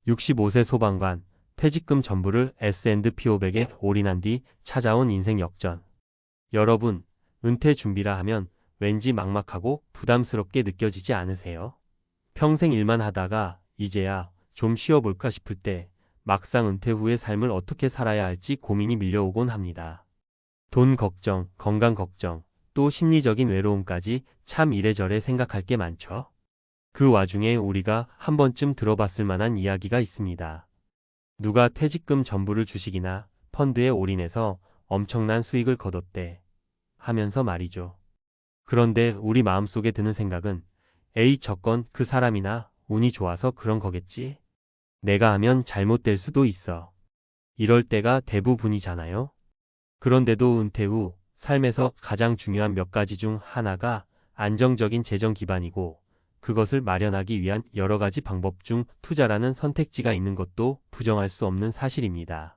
65세 소방관, 퇴직금 전부를 S&P 500에 올인한 뒤 찾아온 인생 역전. 여러분, 은퇴 준비라 하면 왠지 막막하고 부담스럽게 느껴지지 않으세요? 평생 일만 하다가 이제야 좀 쉬어볼까 싶을 때 막상 은퇴 후의 삶을 어떻게 살아야 할지 고민이 밀려오곤 합니다. 돈 걱정, 건강 걱정, 또 심리적인 외로움까지 참 이래저래 생각할 게 많죠. 그 와중에 우리가 한 번쯤 들어봤을 만한 이야기가 있습니다. 누가 퇴직금 전부를 주식이나 펀드에 올인해서 엄청난 수익을 거뒀대 하면서 말이죠. 그런데 우리 마음속에 드는 생각은 에이 저건 그 사람이나 운이 좋아서 그런 거겠지. 내가 하면 잘못될 수도 있어. 이럴 때가 대부분이잖아요. 그런데도 은퇴 후 삶에서 가장 중요한 몇 가지 중 하나가 안정적인 재정 기반이고 그것을 마련하기 위한 여러 가지 방법 중 투자라는 선택지가 있는 것도 부정할 수 없는 사실입니다.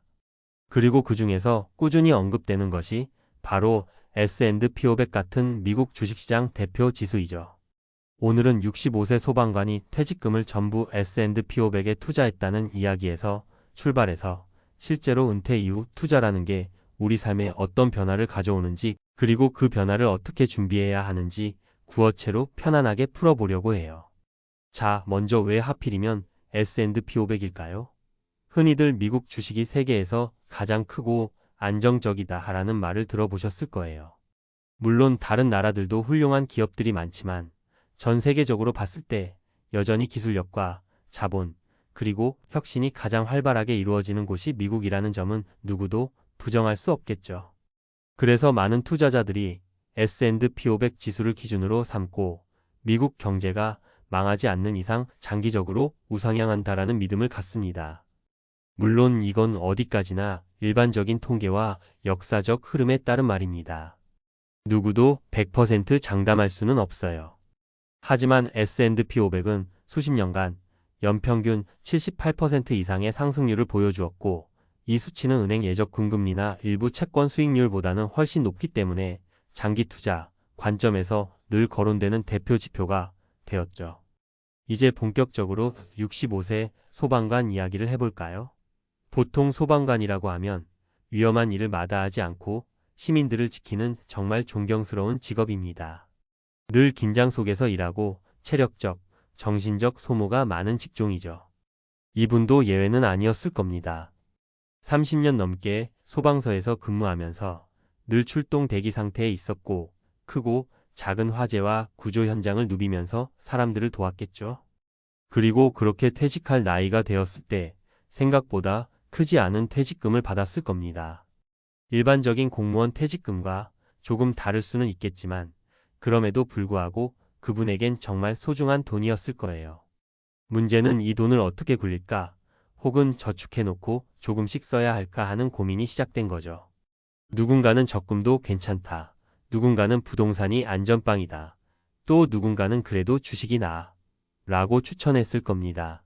그리고 그 중에서 꾸준히 언급되는 것이 바로 S&P 500 같은 미국 주식시장 대표 지수이죠. 오늘은 65세 소방관이 퇴직금을 전부 S&P 500에 투자했다는 이야기에서 출발해서 실제로 은퇴 이후 투자라는 게 우리 삶에 어떤 변화를 가져오는지 그리고 그 변화를 어떻게 준비해야 하는지 구어체로 편안하게 풀어보려고 해요. 자, 먼저 왜 하필이면 S&P 500일까요? 흔히들 미국 주식이 세계에서 가장 크고 안정적이다라는 말을 들어보셨을 거예요. 물론 다른 나라들도 훌륭한 기업들이 많지만 전 세계적으로 봤을 때 여전히 기술력과 자본, 그리고 혁신이 가장 활발하게 이루어지는 곳이 미국이라는 점은 누구도 부정할 수 없겠죠. 그래서 많은 투자자들이 S&P 500 지수를 기준으로 삼고 미국 경제가 망하지 않는 이상 장기적으로 우상향한다라는 믿음을 갖습니다. 물론 이건 어디까지나 일반적인 통계와 역사적 흐름에 따른 말입니다. 누구도 100% 장담할 수는 없어요. 하지만 S&P 500은 수십 년간 연평균 78% 이상의 상승률을 보여주었고 이 수치는 은행 예적 금금리나 일부 채권 수익률보다는 훨씬 높기 때문에 장기 투자 관점에서 늘 거론되는 대표 지표가 되었죠. 이제 본격적으로 65세 소방관 이야기를 해볼까요? 보통 소방관이라고 하면 위험한 일을 마다하지 않고 시민들을 지키는 정말 존경스러운 직업입니다. 늘 긴장 속에서 일하고 체력적, 정신적 소모가 많은 직종이죠. 이분도 예외는 아니었을 겁니다. 30년 넘게 소방서에서 근무하면서 늘 출동 대기 상태에 있었고 크고 작은 화재와 구조 현장을 누비면서 사람들을 도왔겠죠. 그리고 그렇게 퇴직할 나이가 되었을 때 생각보다 크지 않은 퇴직금을 받았을 겁니다. 일반적인 공무원 퇴직금과 조금 다를 수는 있겠지만 그럼에도 불구하고 그분에겐 정말 소중한 돈이었을 거예요. 문제는 이 돈을 어떻게 굴릴까 혹은 저축해놓고 조금씩 써야 할까 하는 고민이 시작된 거죠. 누군가는 적금도 괜찮다. 누군가는 부동산이 안전빵이다. 또 누군가는 그래도 주식이 나아. 라고 추천했을 겁니다.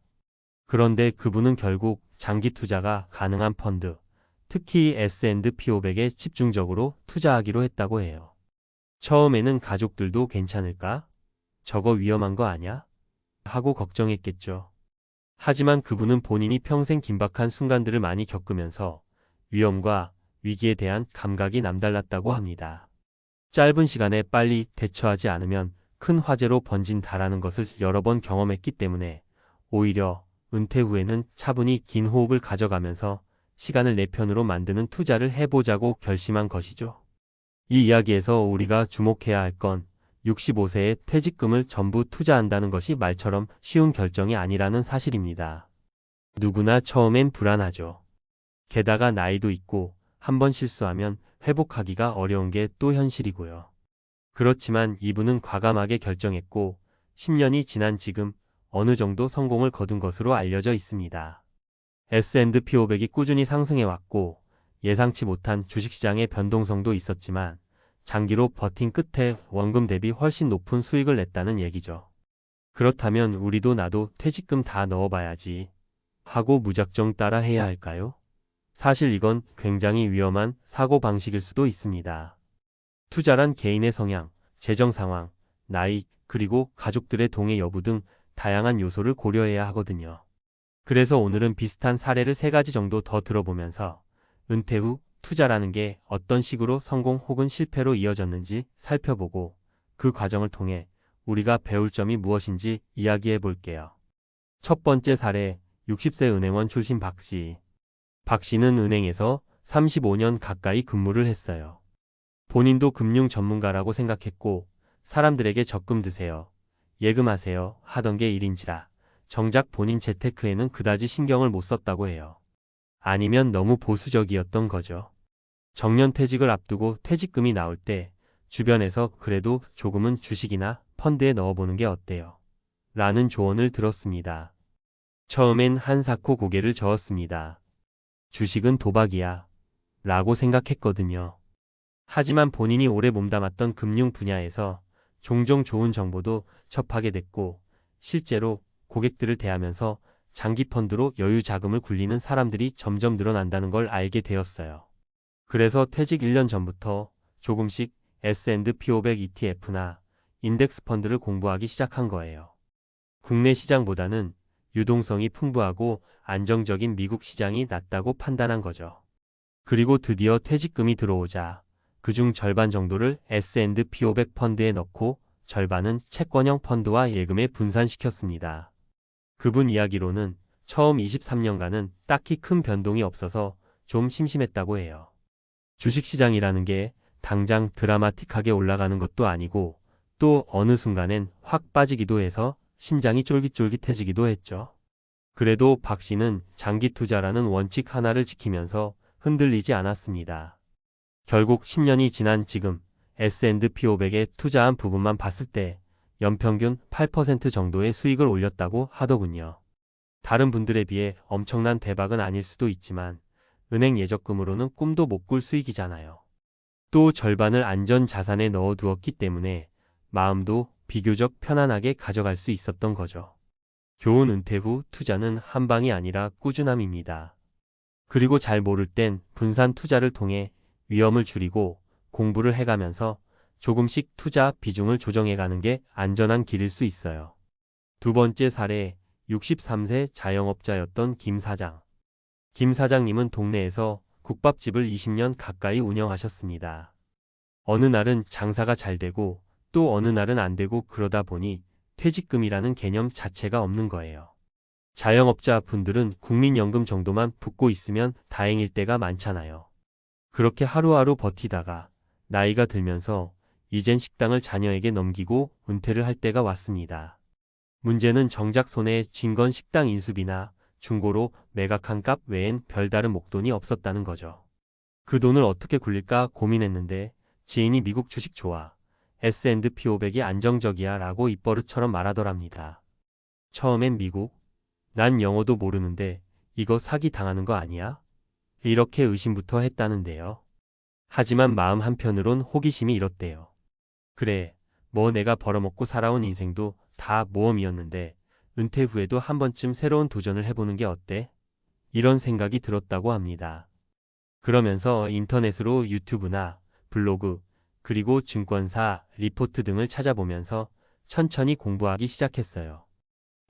그런데 그분은 결국 장기 투자가 가능한 펀드, 특히 S&P 500에 집중적으로 투자하기로 했다고 해요. 처음에는 가족들도 괜찮을까? 저거 위험한 거 아냐? 하고 걱정했겠죠. 하지만 그분은 본인이 평생 긴박한 순간들을 많이 겪으면서 위험과 위기에 대한 감각이 남달랐다고 합니다. 짧은 시간에 빨리 대처하지 않으면 큰 화재로 번진다라는 것을 여러 번 경험했기 때문에 오히려 은퇴 후에는 차분히 긴 호흡을 가져가면서 시간을 내 편으로 만드는 투자를 해보자고 결심한 것이죠. 이 이야기에서 우리가 주목해야 할 건 65세에 퇴직금을 전부 투자한다는 것이 말처럼 쉬운 결정이 아니라는 사실입니다. 누구나 처음엔 불안하죠. 게다가 나이도 있고 한번 실수하면 회복하기가 어려운 게 또 현실이고요. 그렇지만 이분은 과감하게 결정했고 10년이 지난 지금 어느 정도 성공을 거둔 것으로 알려져 있습니다. S&P 500이 꾸준히 상승해왔고 예상치 못한 주식시장의 변동성도 있었지만 장기로 버틴 끝에 원금 대비 훨씬 높은 수익을 냈다는 얘기죠. 그렇다면 우리도 나도 퇴직금 다 넣어봐야지 하고 무작정 따라 해야 할까요? 사실 이건 굉장히 위험한 사고방식일 수도 있습니다. 투자란 개인의 성향, 재정 상황, 나이, 그리고 가족들의 동의 여부 등 다양한 요소를 고려해야 하거든요. 그래서 오늘은 비슷한 사례를 3가지 정도 더 들어보면서 은퇴 후 투자라는 게 어떤 식으로 성공 혹은 실패로 이어졌는지 살펴보고 그 과정을 통해 우리가 배울 점이 무엇인지 이야기해 볼게요. 첫 번째 사례, 60세 은행원 출신 박 씨. 박 씨는 은행에서 35년 가까이 근무를 했어요. 본인도 금융 전문가라고 생각했고 사람들에게 적금 드세요, 예금하세요 하던 게 일인지라 정작 본인 재테크에는 그다지 신경을 못 썼다고 해요. 아니면 너무 보수적이었던 거죠. 정년퇴직을 앞두고 퇴직금이 나올 때 주변에서 그래도 조금은 주식이나 펀드에 넣어보는 게 어때요? 라는 조언을 들었습니다. 처음엔 한사코 고개를 저었습니다. 주식은 도박이야 라고 생각했거든요. 하지만 본인이 오래 몸담았던 금융 분야에서 종종 좋은 정보도 접하게 됐고 실제로 고객들을 대하면서 장기 펀드로 여유 자금을 굴리는 사람들이 점점 늘어난다는 걸 알게 되었어요. 그래서 퇴직 1년 전부터 조금씩 S&P 500 ETF나 인덱스 펀드를 공부하기 시작한 거예요. 국내 시장보다는 유동성이 풍부하고 안정적인 미국 시장이 낫다고 판단한 거죠. 그리고 드디어 퇴직금이 들어오자 그중 절반 정도를 S&P 500 펀드에 넣고 절반은 채권형 펀드와 예금에 분산시켰습니다. 그분 이야기로는 처음 23년간은 딱히 큰 변동이 없어서 좀 심심했다고 해요. 주식시장이라는 게 당장 드라마틱하게 올라가는 것도 아니고 또 어느 순간엔 확 빠지기도 해서 심장이 쫄깃쫄깃해지기도 했죠. 그래도 박 씨는 장기 투자라는 원칙 하나를 지키면서 흔들리지 않았습니다. 결국 10년이 지난 지금 S&P 500에 투자한 부분만 봤을 때 연평균 8% 정도의 수익을 올렸다고 하더군요. 다른 분들에 비해 엄청난 대박은 아닐 수도 있지만 은행 예적금으로는 꿈도 못 꿀 수익이잖아요. 또 절반을 안전 자산에 넣어두었기 때문에 마음도 비교적 편안하게 가져갈 수 있었던 거죠. 교훈: 은퇴 후 투자는 한 방이 아니라 꾸준함입니다. 그리고 잘 모를 땐 분산 투자를 통해 위험을 줄이고 공부를 해가면서 조금씩 투자 비중을 조정해가는 게 안전한 길일 수 있어요. 두 번째 사례, 63세 자영업자였던 김 사장. 김 사장님은 동네에서 국밥집을 20년 가까이 운영하셨습니다. 어느 날은 장사가 잘 되고 또 어느 날은 안 되고 그러다 보니 퇴직금이라는 개념 자체가 없는 거예요. 자영업자 분들은 국민연금 정도만 붙고 있으면 다행일 때가 많잖아요. 그렇게 하루하루 버티다가 나이가 들면서 이젠 식당을 자녀에게 넘기고 은퇴를 할 때가 왔습니다. 문제는 정작 손에 쥔 건 식당 인수비나 중고로 매각한 값 외엔 별다른 목돈이 없었다는 거죠. 그 돈을 어떻게 굴릴까 고민했는데 지인이 미국 주식 좋아, S&P 500이 안정적이야 라고 입버릇처럼 말하더랍니다. 처음엔 미국? 난 영어도 모르는데 이거 사기 당하는 거 아니야? 이렇게 의심부터 했다는데요. 하지만 마음 한편으론 호기심이 일었대요. 그래, 뭐 내가 벌어먹고 살아온 인생도 다 모험이었는데 은퇴 후에도 한 번쯤 새로운 도전을 해보는 게 어때? 이런 생각이 들었다고 합니다. 그러면서 인터넷으로 유튜브나 블로그, 그리고 증권사 리포트 등을 찾아보면서 천천히 공부하기 시작했어요.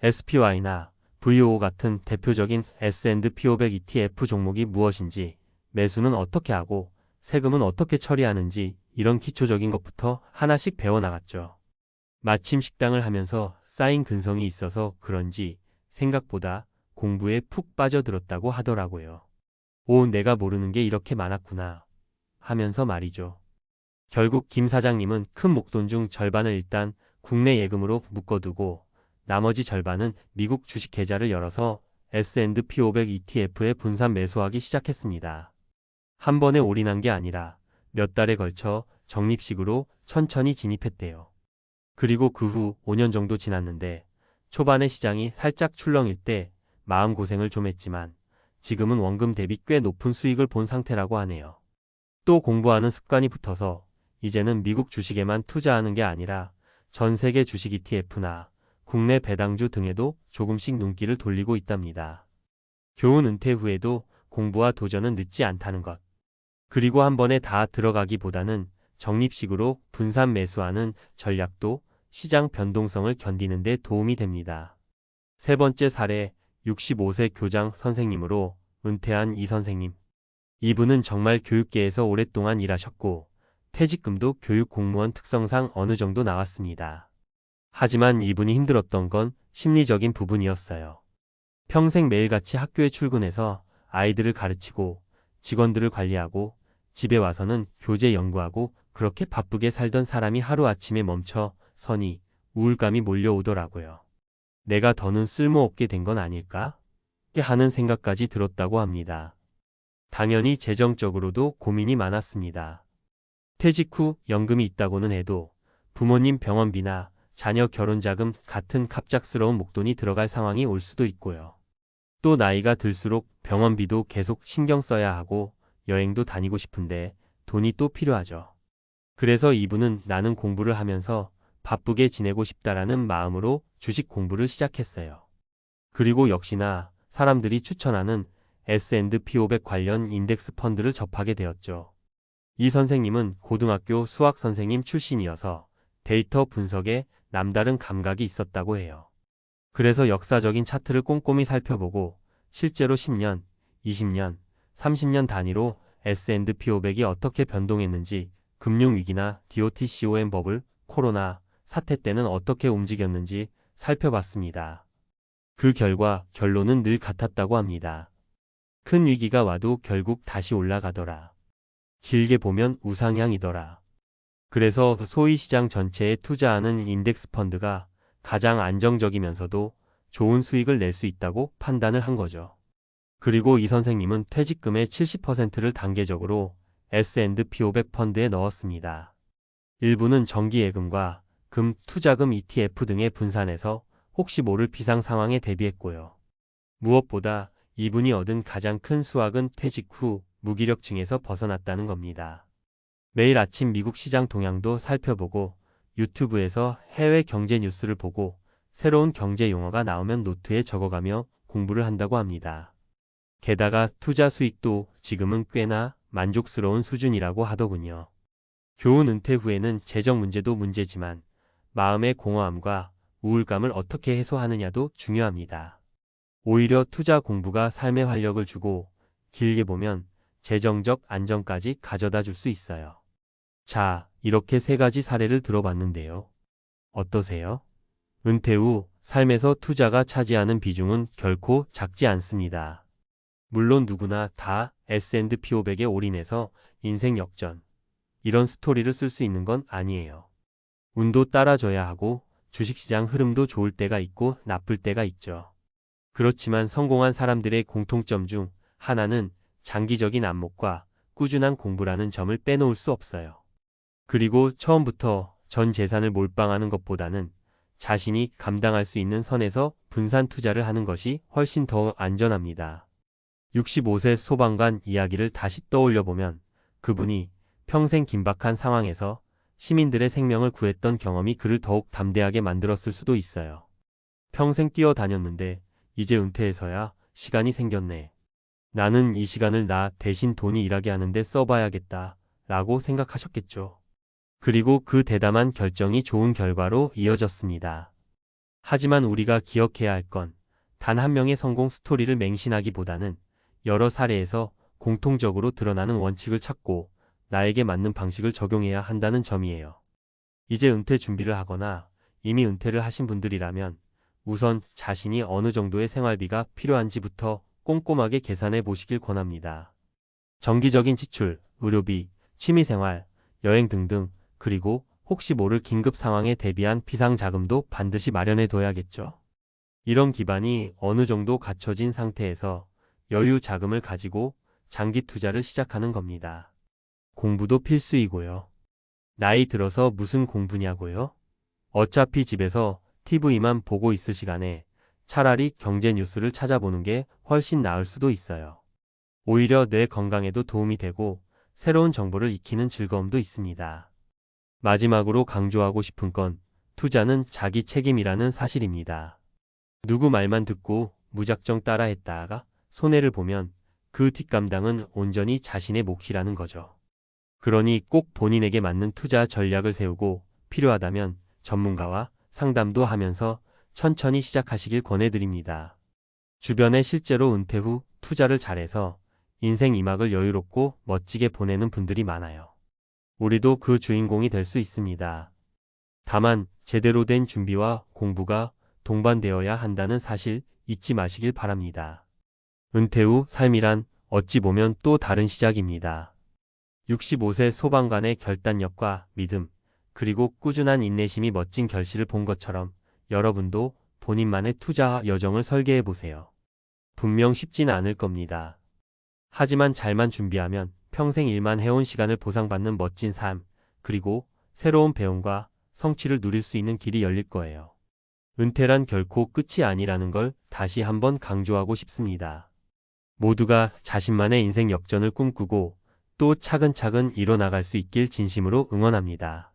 SPY나 VO 같은 대표적인 S&P 500 ETF 종목이 무엇인지, 매수는 어떻게 하고 세금은 어떻게 처리하는지 이런 기초적인 것부터 하나씩 배워나갔죠. 마침 식당을 하면서 쌓인 근성이 있어서 그런지 생각보다 공부에 푹 빠져들었다고 하더라고요. 오, 내가 모르는 게 이렇게 많았구나 하면서 말이죠. 결국 김 사장님은 큰 목돈 중 절반을 일단 국내 예금으로 묶어두고 나머지 절반은 미국 주식 계좌를 열어서 S&P 500 ETF에 분산 매수하기 시작했습니다. 한 번에 올인한 게 아니라 몇 달에 걸쳐 적립식으로 천천히 진입했대요. 그리고 그 후 5년 정도 지났는데 초반에 시장이 살짝 출렁일 때 마음고생을 좀 했지만 지금은 원금 대비 꽤 높은 수익을 본 상태라고 하네요. 또 공부하는 습관이 붙어서 이제는 미국 주식에만 투자하는 게 아니라 전 세계 주식 ETF나 국내 배당주 등에도 조금씩 눈길을 돌리고 있답니다. 교훈: 은퇴 후에도 공부와 도전은 늦지 않다는 것. 그리고 한 번에 다 들어가기보다는 적립식으로 분산 매수하는 전략도 시장 변동성을 견디는 데 도움이 됩니다. 세 번째 사례, 65세 교장 선생님으로 은퇴한 이 선생님. 이분은 정말 교육계에서 오랫동안 일하셨고 퇴직금도 교육 공무원 특성상 어느 정도 나왔습니다. 하지만 이분이 힘들었던 건 심리적인 부분이었어요. 평생 매일같이 학교에 출근해서 아이들을 가르치고 직원들을 관리하고 집에 와서는 교재 연구하고 그렇게 바쁘게 살던 사람이 하루아침에 멈춰 서니 우울감이 몰려오더라고요. 내가 더는 쓸모없게 된 건 아닐까? 하는 생각까지 들었다고 합니다. 당연히 재정적으로도 고민이 많았습니다. 퇴직 후 연금이 있다고는 해도 부모님 병원비나 자녀 결혼자금 같은 갑작스러운 목돈이 들어갈 상황이 올 수도 있고요. 또 나이가 들수록 병원비도 계속 신경 써야 하고 여행도 다니고 싶은데 돈이 또 필요하죠. 그래서 이분은 나는 공부를 하면서 바쁘게 지내고 싶다라는 마음으로 주식 공부를 시작했어요. 그리고 역시나 사람들이 추천하는 S&P 500 관련 인덱스 펀드를 접하게 되었죠. 이 선생님은 고등학교 수학 선생님 출신이어서 데이터 분석에 남다른 감각이 있었다고 해요. 그래서 역사적인 차트를 꼼꼼히 살펴보고 실제로 10년, 20년, 30년 단위로 S&P 500이 어떻게 변동했는지, 금융위기나 DOT-COM 버블, 코로나 사태 때는 어떻게 움직였는지 살펴봤습니다. 그 결과 결론은 늘 같았다고 합니다. 큰 위기가 와도 결국 다시 올라가더라. 길게 보면 우상향이더라. 그래서 소위 시장 전체에 투자하는 인덱스 펀드가 가장 안정적이면서도 좋은 수익을 낼 수 있다고 판단을 한 거죠. 그리고 이 선생님은 퇴직금의 70%를 단계적으로 S&P 500 펀드에 넣었습니다. 일부는 정기예금과 금, 투자금 ETF 등에 분산해서 혹시 모를 비상 상황에 대비했고요. 무엇보다 이분이 얻은 가장 큰 수확은 퇴직 후 무기력증에서 벗어났다는 겁니다. 매일 아침 미국 시장 동향도 살펴보고 유튜브에서 해외 경제 뉴스를 보고 새로운 경제 용어가 나오면 노트에 적어가며 공부를 한다고 합니다. 게다가 투자 수익도 지금은 꽤나 만족스러운 수준이라고 하더군요. 교훈 은퇴 후에는 재정 문제도 문제지만 마음의 공허함과 우울감을 어떻게 해소하느냐도 중요합니다. 오히려 투자 공부가 삶에 활력을 주고 길게 보면 재정적 안정까지 가져다 줄 수 있어요. 자, 이렇게 세 가지 사례를 들어봤는데요. 어떠세요? 은퇴 후 삶에서 투자가 차지하는 비중은 결코 작지 않습니다. 물론 누구나 다 S&P 500에 올인해서 인생 역전, 이런 스토리를 쓸 수 있는 건 아니에요. 운도 따라줘야 하고 주식시장 흐름도 좋을 때가 있고 나쁠 때가 있죠. 그렇지만 성공한 사람들의 공통점 중 하나는 장기적인 안목과 꾸준한 공부라는 점을 빼놓을 수 없어요. 그리고 처음부터 전 재산을 몰빵하는 것보다는 자신이 감당할 수 있는 선에서 분산 투자를 하는 것이 훨씬 더 안전합니다. 65세 소방관 이야기를 다시 떠올려보면 그분이 평생 긴박한 상황에서 시민들의 생명을 구했던 경험이 그를 더욱 담대하게 만들었을 수도 있어요. 평생 뛰어다녔는데 이제 은퇴해서야 시간이 생겼네. 나는 이 시간을 나 대신 돈이 일하게 하는데 써봐야겠다 라고 생각하셨겠죠. 그리고 그 대담한 결정이 좋은 결과로 이어졌습니다. 하지만 우리가 기억해야 할 건 단 한 명의 성공 스토리를 맹신하기보다는 여러 사례에서 공통적으로 드러나는 원칙을 찾고 나에게 맞는 방식을 적용해야 한다는 점이에요. 이제 은퇴 준비를 하거나 이미 은퇴를 하신 분들이라면 우선 자신이 어느 정도의 생활비가 필요한지부터 꼼꼼하게 계산해 보시길 권합니다. 정기적인 지출, 의료비, 취미생활, 여행 등등, 그리고 혹시 모를 긴급 상황에 대비한 비상자금도 반드시 마련해 둬야겠죠. 이런 기반이 어느 정도 갖춰진 상태에서 여유 자금을 가지고 장기 투자를 시작하는 겁니다. 공부도 필수이고요. 나이 들어서 무슨 공부냐고요? 어차피 집에서 TV만 보고 있을 시간에 차라리 경제 뉴스를 찾아보는 게 훨씬 나을 수도 있어요. 오히려 뇌 건강에도 도움이 되고 새로운 정보를 익히는 즐거움도 있습니다. 마지막으로 강조하고 싶은 건 투자는 자기 책임이라는 사실입니다. 누구 말만 듣고 무작정 따라했다가 손해를 보면 그 뒷감당은 온전히 자신의 몫이라는 거죠. 그러니 꼭 본인에게 맞는 투자 전략을 세우고 필요하다면 전문가와 상담도 하면서 천천히 시작하시길 권해드립니다. 주변에 실제로 은퇴 후 투자를 잘해서 인생 2막을 여유롭고 멋지게 보내는 분들이 많아요. 우리도 그 주인공이 될 수 있습니다. 다만 제대로 된 준비와 공부가 동반되어야 한다는 사실 잊지 마시길 바랍니다. 은퇴 후 삶이란 어찌 보면 또 다른 시작입니다. 65세 소방관의 결단력과 믿음, 그리고 꾸준한 인내심이 멋진 결실을 본 것처럼 여러분도 본인만의 투자 여정을 설계해 보세요. 분명 쉽진 않을 겁니다. 하지만 잘만 준비하면 평생 일만 해온 시간을 보상받는 멋진 삶, 그리고 새로운 배움과 성취를 누릴 수 있는 길이 열릴 거예요. 은퇴란 결코 끝이 아니라는 걸 다시 한번 강조하고 싶습니다. 모두가 자신만의 인생 역전을 꿈꾸고 또 차근차근 이뤄나갈 수 있길 진심으로 응원합니다.